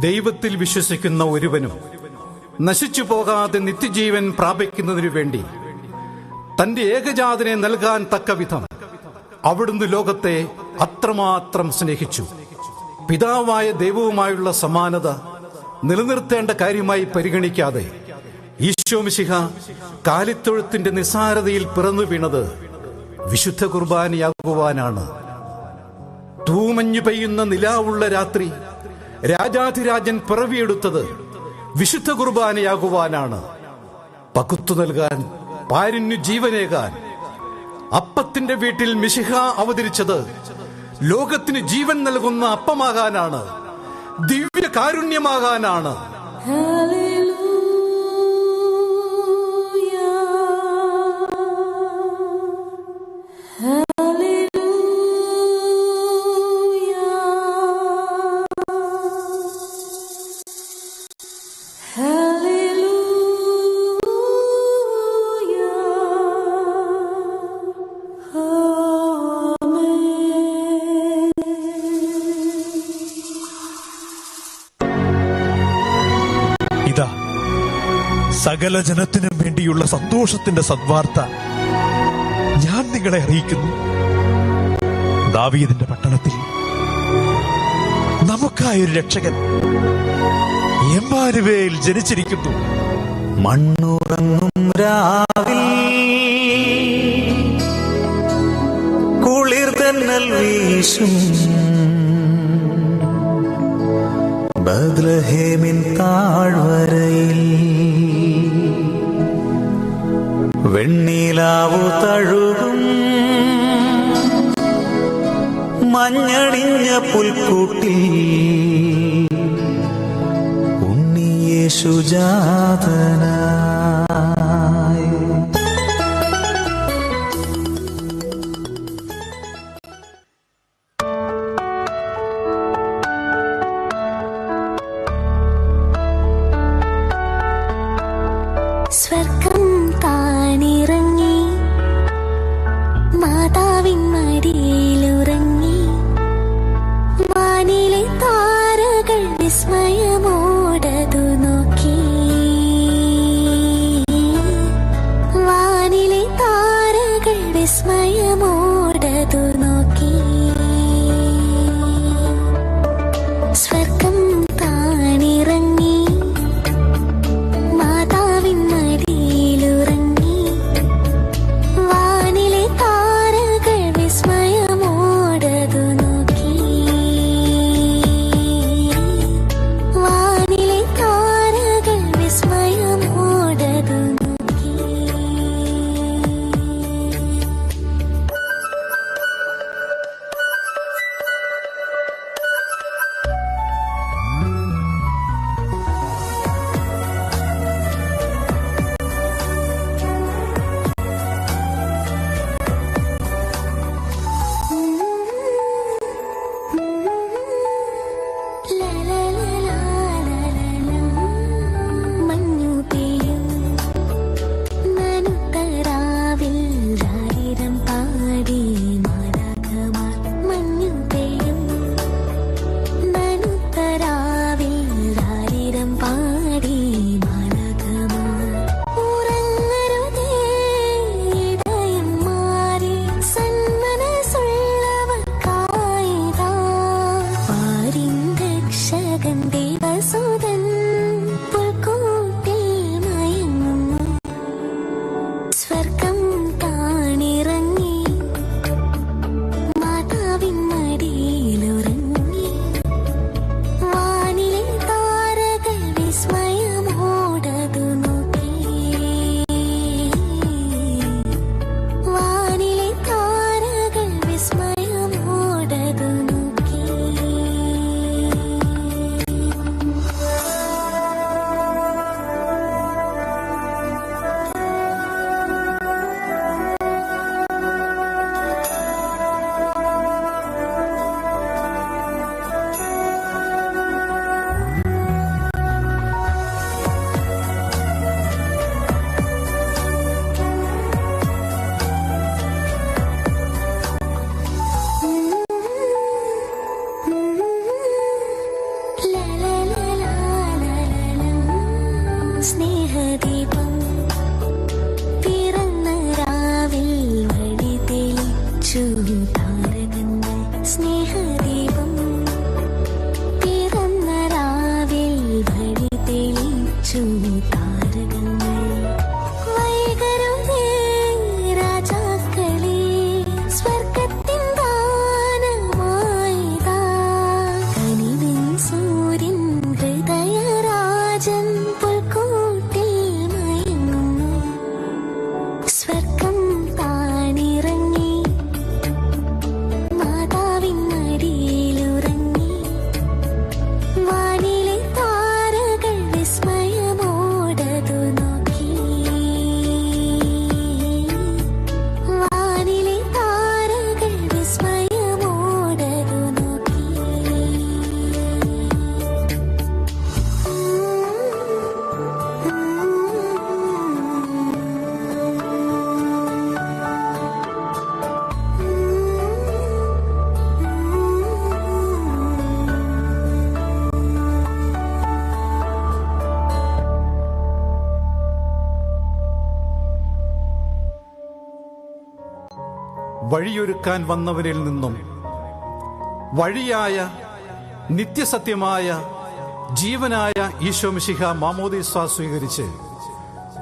ദൈവത്തിൽ വിശ്വസിക്കുന്ന ഒരുവനും നശിച്ചു പോകാതെ നിത്യജീവൻ പ്രാപിക്കുന്നതിനു വേണ്ടി തന്റെ ഏകജാതനെ നൽകാൻ തക്കവിധം അവിടുന്ന് ലോകത്തെ അത്രമാത്രം സ്നേഹിച്ചു. പിതാവായ ദൈവവുമായുള്ള സമാനത നിലനിർത്തേണ്ട കാര്യമായി പരിഗണിക്കാതെ ഈശോ മിശിഹ കാലിത്തൊഴുത്തിന്റെ നിസ്സാരതയിൽ പിറന്നു വീണത് വിശുദ്ധ കുർബാനയാകുവാനാണ്. തൂമഞ്ഞു പെയ്യുന്ന നിലാവുള്ള രാത്രി രാജാധിരാജൻ പിറവിയെടുത്തത് വിശുദ്ധ കുർബാനയാകുവാനാണ്. പകുത്തു നൽകാൻ, പാരിനു ജീവനേകാൻ അപ്പത്തിന്റെ വീട്ടിൽ മിശിഹ അവതരിച്ചത് ലോകത്തിന് ജീവൻ നൽകുന്ന അപ്പമാകാനാണ്, ദിവ്യ കാരുണ്യമാകാനാണ്. ഇതാ സകല ജനത്തിനും വേണ്ടിയുള്ള സന്തോഷത്തിന്റെ സദ്വാർത്ത ഞാൻ നിങ്ങളെ അറിയിക്കുന്നു. ദാവീദിന്റെ പട്ടണത്തിൽ നമുക്കായൊരു രക്ഷകൻ എമ്മാനുവേൽ ജനിച്ചിരിക്കുന്നു. മണ്ണുറങ്ങും രാവിൽ കുളിർ തെന്നൽ വീശും ബത്ലഹേമിൻ താഴ്വരയിൽ വെണ്ണിലാവു തഴുകും മഞ്ഞണിഞ്ഞ പുൽക്കൂട്ടിൽ ഉണ്ണിയേശു ജാതനായി. സ്വർഗം താണിറങ്ങി മാതാവിൻ മടിയിലുറങ്ങി വാനിലെ താരകൾ വിസ്മയമോടതു നോക്കി. സ്വർഗം താണിറങ്ങി മാതാവിൻ മടിയിലുറങ്ങി വാനിലെ താരകൾ വിസ്മയമോടതു നോക്കി വാനിലെ താരകൾ വിസ്മയമോടതു നോക്കി വഴിയൊരുക്കാൻ വന്നവരിൽ നിന്നും വഴിയായ നിത്യസത്യമായ ജീവനായ ഈശോ മിശിഹ മാമോദീസ സ്വീകരിച്ച്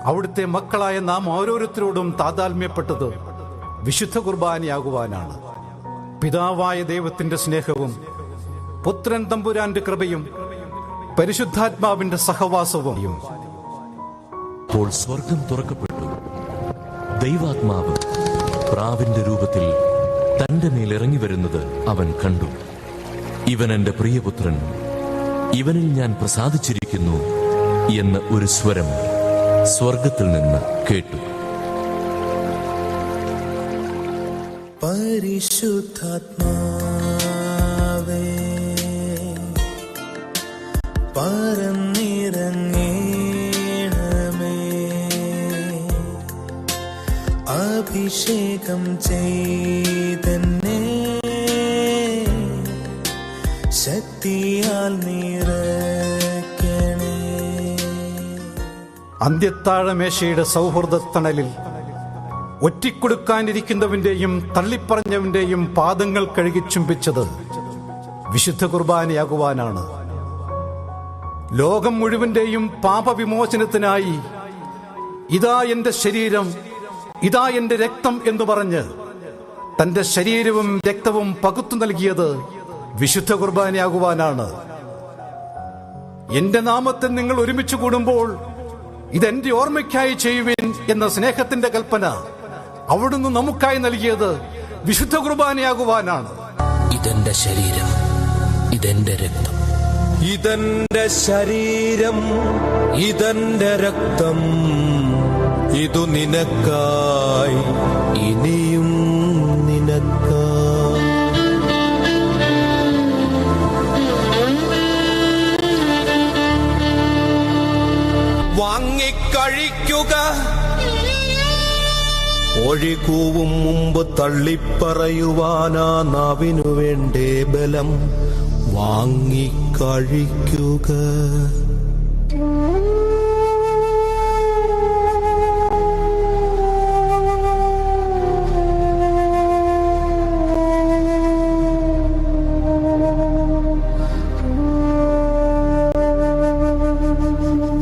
അവിടുത്തെ മക്കളായ നാം ഓരോരുത്തരോടും താതാത്മ്യപ്പെട്ടത് വിശുദ്ധ കുർബാനയാകുവാനാണ്. പിതാവായ ദൈവത്തിന്റെ സ്നേഹവും പുത്രൻ തമ്പുരാന്റെ കൃപയും പരിശുദ്ധാത്മാവിന്റെ സഹവാസവും അപ്പോൾ സ്വർഗം തുറക്കപ്പെട്ടു. ദൈവാത്മാവ് പ്രാവിന്റെ രൂപത്തിൽ തന്റെ മേൽ ഇറങ്ങി വരുന്നത് അവൻ കണ്ടു. ഇവൻ എന്റെ പ്രിയപുത്രൻ, ഇവനിൽ ഞാൻ പ്രസാദിച്ചിരിക്കുന്നു എന്ന് ഒരു സ്വരം സ്വർഗത്തിൽ നിന്ന് കേട്ടു. പരിശുദ്ധാത്മാവേ പറന്നിറങ്ങണമേ, അഭിഷേകം ചെയ്തന്നെ ശക്തിയാൽ നിറയ്ക്കണേ. അന്ത്യത്താഴമേശയുടെ സൗഹൃദത്തണലിൽ ഒറ്റിക്കൊടുക്കാനിരിക്കുന്നവന്റെയും തള്ളിപ്പറഞ്ഞവന്റെയും പാദങ്ങൾ കഴുകി ചുംബിച്ചത് വിശുദ്ധ കുർബാനയാകുവാനാണ്. ലോകം മുഴുവന്റെയും പാപവിമോചനത്തിനായി ഇതാ എന്റെ ശരീരം, ഇതാ എന്റെ രക്തം എന്ന് പറഞ്ഞ് തന്റെ ശരീരവും രക്തവും പകുത്തു നൽകിയത് വിശുദ്ധ കുർബാനയാകുവാനാണ്. എന്റെ നാമത്തിൽ നിങ്ങൾ ഒരുമിച്ച് കൂടുമ്പോൾ ഇതെന്റെ ഓർമ്മയ്ക്കായി ചെയ്യുവിൻ എന്ന സ്നേഹത്തിന്റെ കൽപ്പന അവിടുന്ന് നമുക്കായി നൽകിയത് വിശുദ്ധ കുർബാനയാകുവാനാണ്. ഇതെന്റെ ശരീരം, ഇതെന്റെ രക്തം. ഇതെന്റെ ശരീരം, ഇതെന്റെ രക്തം, ഇതു നിനക്കായി, ഇനിയും നിനക്കായി. വാങ്ങിക്കഴിക്കുക, ഒഴികൂവും മുമ്പ് തള്ളിപ്പറയുവാനാ നാവിനു വേണ്ടേ ബലം. വാങ്ങിക്കഴിക്കുക.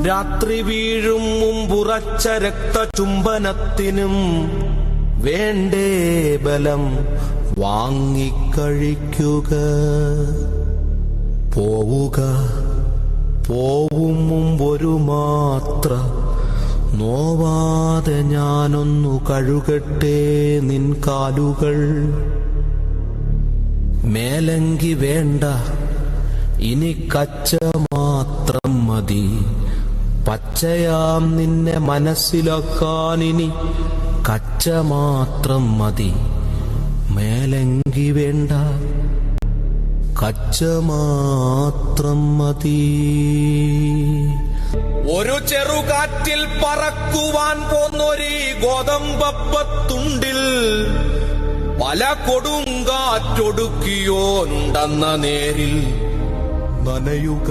രാത്രി വീഴും മുമ്പുറച്ച രക്തചുംബനത്തിനും വേണ്ടേ ബലം. വാങ്ങിക്കഴിക്കുക. പോവുക, പോവും മുമ്പൊരു മാത്ര നോവാതെ ഞാനൊന്നു കഴുകട്ടെ നിൻ കാലുകൾ. മേലങ്കി വേണ്ട, ഇനി കച്ച മാത്രം മതി. പച്ചയാം നിന്നെ മനസ്സിലാക്കാനിനി കച്ച മാത്രം മതി. മേലങ്കി വേണ്ട, കച്ച മാത്രം മതി. ഒരു ചെറുകാറ്റിൽ പറക്കുവാൻ പോന്നൊരു ഗോതമ്പപ്പത്തുണ്ടിൽ പല കൊടുങ്കാറ്റൊടുക്കിയോനുണ്ടെന്ന നേരിൽ നനയുക.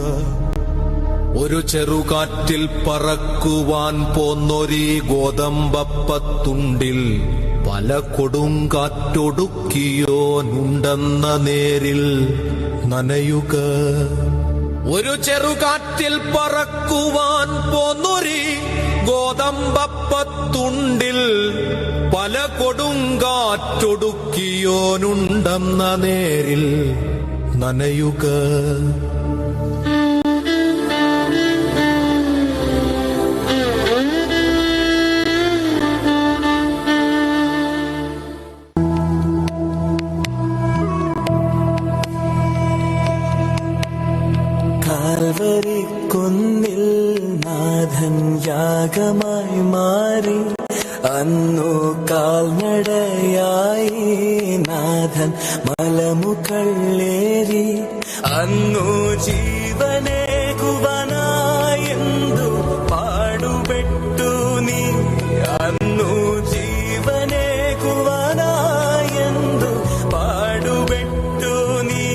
ഒരു ചെറുകാറ്റിൽ പറക്കുവാൻ പോന്നൊരു ഗോതമ്പപ്പത്തുണ്ടിൽ പല കൊടുങ്കാറ്റൊടുക്കിയോനുണ്ടെന്ന നേരിൽ നനയുക. ഒരു ചെറുകാറ്റിൽ പറക്കുവാൻ പോന്നൊരു ഗോതമ്പപ്പത്തുണ്ടിൽ പല കൊടുങ്കാറ്റൊടുക്കിയോനുണ്ടെന്ന നേരിൽ നനയുക. മാറി അന്നു കാൽനടയായി നാഥൻ മലമുകളേറി അന്നു ജീവനേകുവാനായെന്തു പാടുപെട്ടു നീ അന്നു ജീവനേകുവാനായെന്തു പാടുപെട്ടു നീ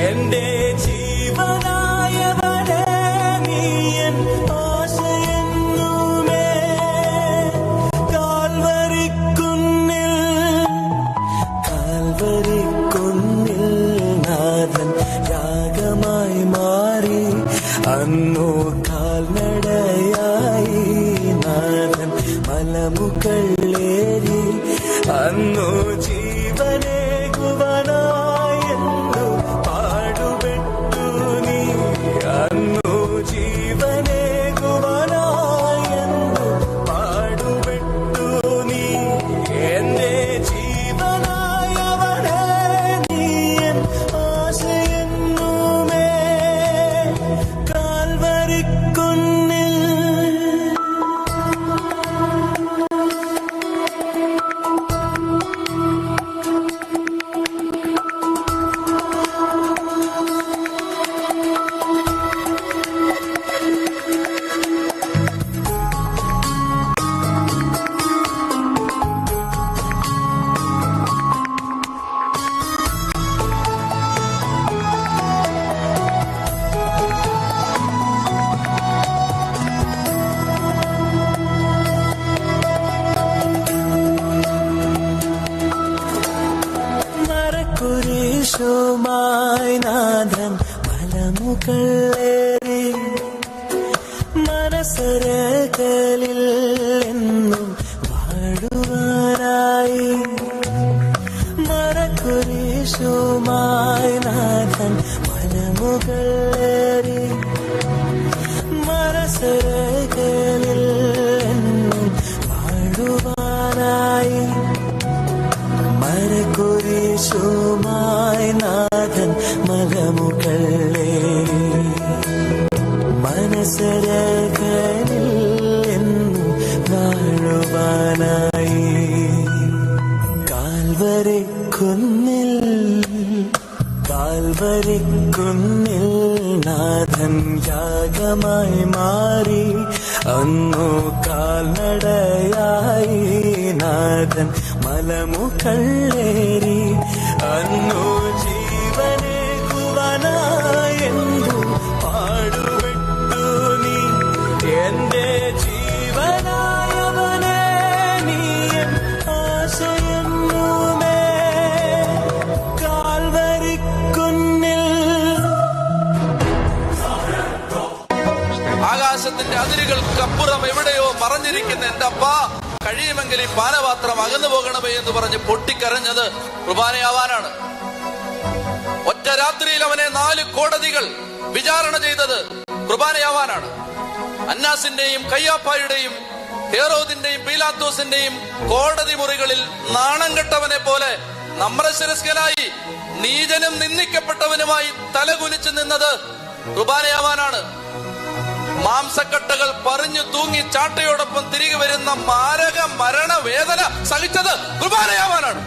എന്റെ ജീവനായവനെ നീ എൻ ആശയെന്നുമേ കാൽവരിക്കുന്നിൽ നാഥൻ യാഗമായി മാറി അന്നു കാൽനടയായി നാഥൻ മലമുകളേറി അന്നു ജീവനേകുവാനായെന്തു പാടുപെട്ടു നീ അന്നു ജീവനേകുവാനായെന്തു പാടുപെട്ടു നീ എന്റെ ജീവനായവനെ നീ എൻ ആശയെന്നുമേ കാൽവരിക്കുന്നിൽ കുരിശുമായി നാഥൻ മലമുകളേറി മനസ്സരകളിൽ എന്നും വാഴുവാനായി മരക്കുരിശുമായി നാഥൻ മലമുകളേറി മനസ്സരകളിൽ എന്നും വാഴുവാനായി മരക്കുരിശുമായി നാഥൻ മലമുകളേറി മനസ്സരകളിൽ എന്നും വാഴുവാനായി കാൽവരിക്കുന്നിൽ നാഥൻ യാഗമായി മാറി അന്നു കാൽനടയായി നാഥൻ മലമുകളേറി അന്നു ജീവനേകുവാനായെന്തു പാടുപെട്ടു നീ എന്റെ ജീവനായവനെ നീ എൻ ആശയെന്നുമേ കാൽവരിക്കുന്നിൽ. ആകാശത്തിന്റെ അതിരുകൾക്കപ്പുറം എവിടെയോ മറഞ്ഞിരിക്കുന്ന എന്റെ അപ്പ, കഴിയുമെങ്കിൽ ഈ പാനപാത്രം അകന്നു പോകണമേ എന്ന് പറഞ്ഞ് പൊട്ടിക്കരഞ്ഞത് കുർബാനയാവാനാണ്. ഒറ്റ രാത്രിയിൽ അവനെ 4 കോടതികൾ വിചാരണ ചെയ്തത് കുർബാനയാവാനാണ്. അന്നാസിന്റെയും കയ്യാപ്പായുടെയും ഹേറോദിന്റെയും പീലാത്തോസിന്റെയും കോടതി മുറികളിൽ നാണം കെട്ടവനെ പോലെ നമ്രശിരസ്കനായി നീചനും നിന്ദിക്കപ്പെട്ടവനുമായി തലകുനിച്ചു നിന്നത് കുർബാനയാവാനാണ്. മാംസക്കട്ടകൾ പറഞ്ഞു തൂങ്ങി ചാട്ടയോടൊപ്പം തിരികെ വരുന്ന മാരക മരണവേദന സഹിച്ചത് കുർബാനയാവാനാണ്.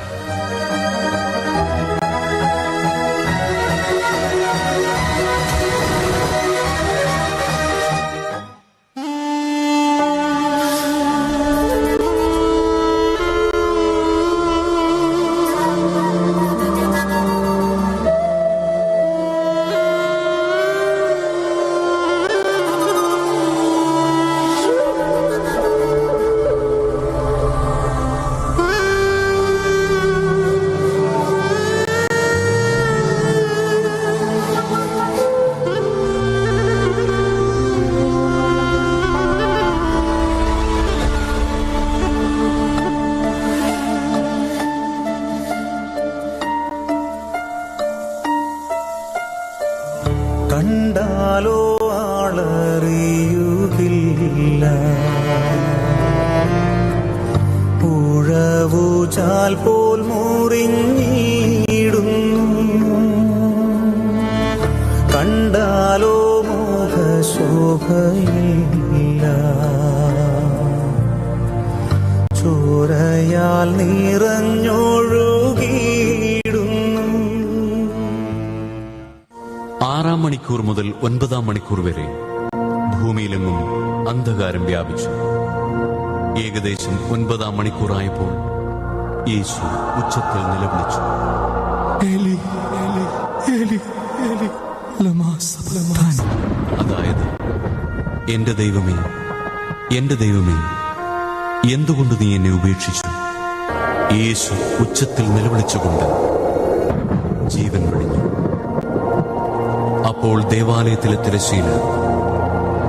കണ്ടാലോ ആളറിയുകില്ല, പുഴവുചാൽ പോൽ മുറിഞ്ഞിടുന്നു. കണ്ടാലോ മോഹശോഭയില്ല, ചോരയാൽ നിറഞ്ഞൊഴുകിയിടുന്നു. 6-ാം മണിക്കൂർ മുതൽ 9-ാം മണിക്കൂർ വരെ ഭൂമിയിലെങ്ങും അന്ധകാരം വ്യാപിച്ചു. ഏകദേശം 9-ാം മണിക്കൂറായപ്പോൾ യേശു ഉച്ചത്തിൽ നിലവിളിച്ചു, ഏലി, ഏലി, ഏലി, ഏലി, ലമാ സബക്താനി. അതായത്, എന്റെ ദൈവമേ, എന്റെ ദൈവമേ, എന്തുകൊണ്ട് നീ എന്നെ ഉപേക്ഷിച്ചു? യേശു ഉച്ചത്തിൽ നിലവിളിച്ചുകൊണ്ട് ജീവൻ വെടിഞ്ഞു. അപ്പോൾ ദേവാലയത്തിലെ തിരശ്ശീല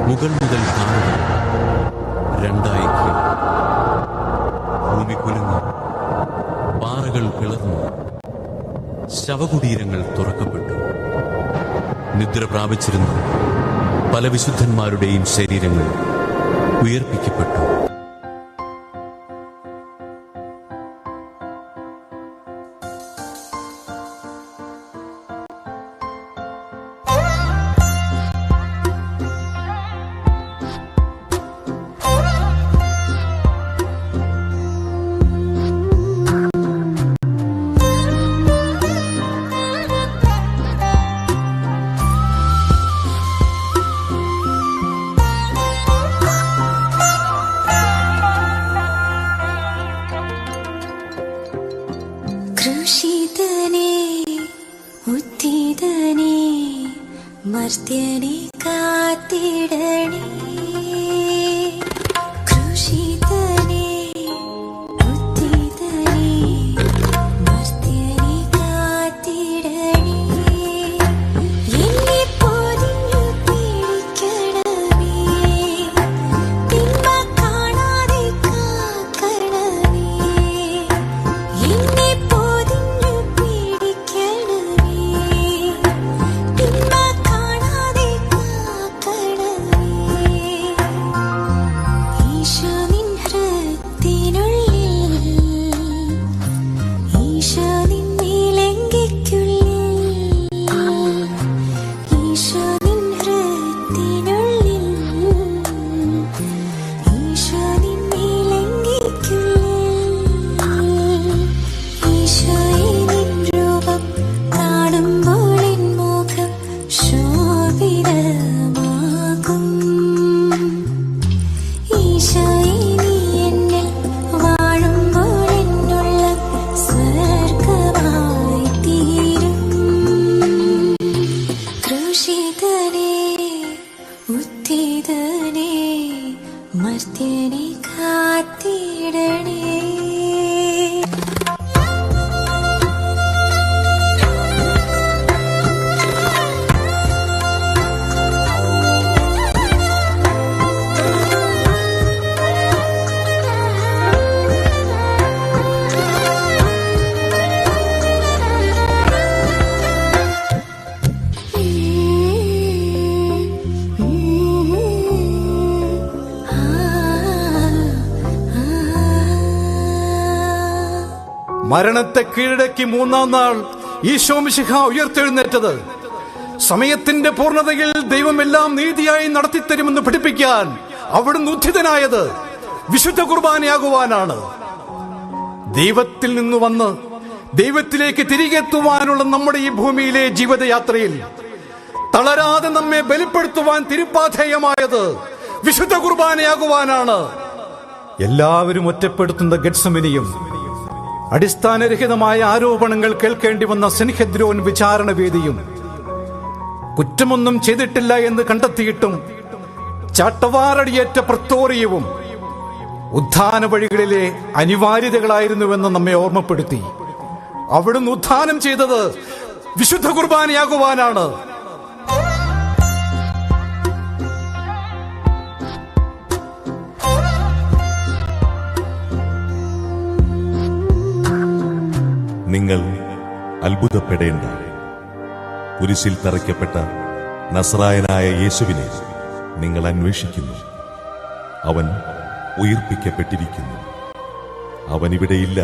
മുകൾ മുതൽ താഴെ രണ്ടായി കീറി. ഭൂമി കുലുങ്ങി, പാറകൾ പിളർന്നു, ശവകുടീരങ്ങൾ തുറക്കപ്പെട്ടു. നിദ്ര പ്രാപിച്ചിരുന്ന പല വിശുദ്ധന്മാരുടെയും ശരീരങ്ങൾ ഉയർപ്പിക്കപ്പെട്ടു. കൃഷിതനേ ഉത്തിതനേ മർത്യനെ കാത്തിടണേ. കൃഷിതനേ ഉത്തിതനേ മർത്യനെ കാത്തിടണേ. എന്നെ പൊതിഞ്ഞു പിടിക്കണമേ, തിന്മ കാണാതെ കാക്കണമേ. എന്നെ പൊതിഞ്ഞു പിടിക്കണമേ, തിന്മ കാണാതെ കാക്കണമേ. ഈശോ നിൻ ഹൃത്തിനുള്ളിൽ, ഈശോ നിന്നിലെങ്കിക്കുള്ളിൽ, ഈശോ നിൻ ഹൃത്തിനുള്ളിൽ, ഈശോ നിന്നിലെങ്കിക്കുള്ളിൽ. ഈശോയെ നിൻ രൂപം കാണുമ്പോൾ എൻ മുഖം ശോഭിതമാകും. ഈശോയെ നീ എന്നിൽ വാഴുമ്പോൾ എന്നുള്ളം സ്വർഗമായി തീരും. ക്രൂശിതനേ ഉത്തിതനേ മർത്യനെ കാത്തിടണേ. മരണത്തെ കീഴടക്കി 3-ാം നാൾ ഈശോ മിശിഹ ഉയർത്തെഴുന്നേറ്റത് സമയത്തിന്റെ പൂർണ്ണതയിൽ ദൈവമെല്ലാം നീതിയായി നടത്തിത്തരുമെന്ന് പഠിപ്പിക്കാൻ അവിടുന്ന് ഉദ്ധിതനായത് വിശുദ്ധ കുർബാനയാകുവാനാണ്. ദൈവത്തിൽ നിന്ന് വന്ന് ദൈവത്തിലേക്ക് തിരികെ എത്തുവാനുള്ള നമ്മുടെ ഈ ഭൂമിയിലെ ജീവിതയാത്രയിൽ തളരാതെ നമ്മെ ബലിപ്പെടുത്തുവാൻ തിരുപ്പാധേയമായത് വിശുദ്ധ കുർബാനയാകുവാനാണ്. എല്ലാവരും ഒറ്റപ്പെടുത്തുന്ന ഗെത്സമനിയും അടിസ്ഥാനരഹിതമായ ആരോപണങ്ങൾ കേൾക്കേണ്ടി വന്ന സെൻഹെദ്രോൻ വിചാരണ വേദിയും കുറ്റമൊന്നും ചെയ്തിട്ടില്ല എന്ന് കണ്ടെത്തിയിട്ടും ചാട്ടവാറടിയേറ്റ പ്രത്തോറിയവും ഉത്ഥാന വഴികളിലെ അനിവാര്യതകളായിരുന്നുവെന്ന് നമ്മെ ഓർമ്മപ്പെടുത്തി. അവിടുന്ന് ഉത്ഥാനം ചെയ്തത് വിശുദ്ധ കുർബാനയാകുവാനാണ്. നിങ്ങൾ അത്ഭുതപ്പെടേണ്ട. കുരിശിൽ തറയ്ക്കപ്പെട്ട നസ്രായനായ യേശുവിനെ നിങ്ങൾ അന്വേഷിക്കുന്നു. അവൻ ഉയിർപ്പിക്കപ്പെട്ടിരിക്കുന്നു. അവൻ ഇവിടെയില്ല.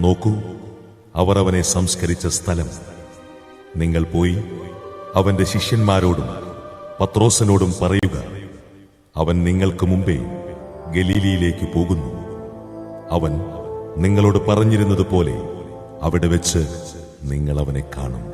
നോക്കൂ, അവർ അവനെ സംസ്കരിച്ച സ്ഥലം. നിങ്ങൾ പോയി അവന്റെ ശിഷ്യന്മാരോടും പത്രോസിനോടും പറയുക, അവൻ നിങ്ങൾക്ക് മുമ്പേ ഗലീലിയിലേക്ക് പോകുന്നു. അവൻ നിങ്ങളോട് പറഞ്ഞിരുന്നതുപോലെ അവിടെ വെച്ച് നിങ്ങൾ അവനെ കാണും.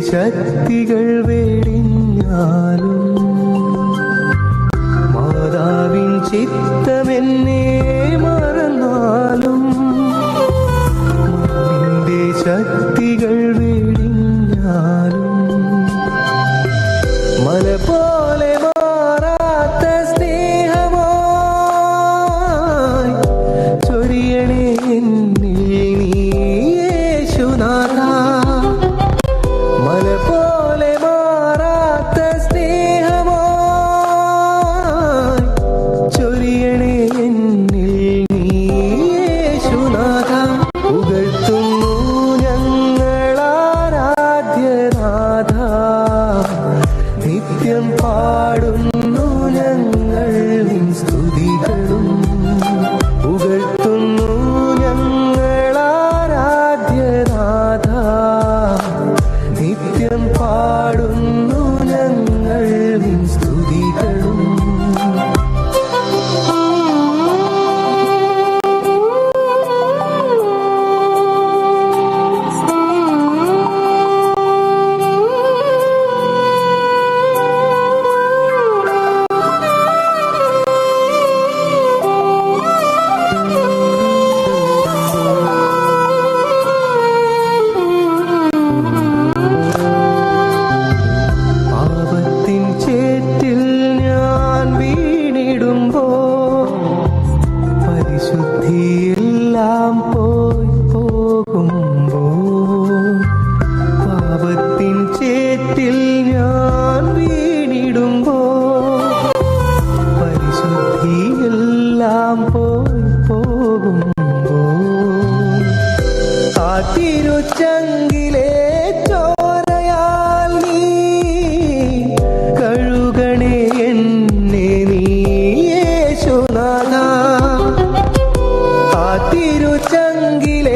ശക്തികൾ വെടിഞ്ഞാലും മാതാവിൻ ചിത്തമെന്നെ മറന്നാലും മണ്ണിന്റെ ശക്തികൾ വെടിഞ്ഞാലും മല പോലെ മാറാത്ത സ്നേഹമായി ചൊരിയണേ എന്നിൽ നീ യേശുനാഥ. മല പോലെ മാറാത്ത സ്നേഹമായി ചൊരിയണേ എന്നിൽ നീ യേശുനാഥ. പുകഴ്ത്തുന്നു ഞങ്ങൾ ആരാധ്യനാഥ, നിത്യം പാടുന്നു ഞങ്ങൾ നിൻ സ്തുതികളും. പുകഴ്ത്തുന്നു ഞങ്ങൾ ആരാധ്യനാഥ, നിത്യം പാടുന്നു ഞങ്ങൾ നിൻ സ്തുതികളും. പാപത്തിൻ ചേറ്റിൽ ഞാൻ വീണിടുമ്പോൾ പരിശുദ്ധിയെല്ലാം പോയി പോകുമ്പോൾ. പാപത്തിൻ ചേറ്റിൽ ഞാൻ വീണിടുമ്പോൾ പരിശുദ്ധിയെല്ലാം പോയി പോകുമ്പോൾ. ആ തിരുച്ചങ്കിലെ ചോരയാൽ നീ കഴുകണേ എന്നെ നീ യേശുനാഥ. ആ തിരുച്ചങ്കിലെ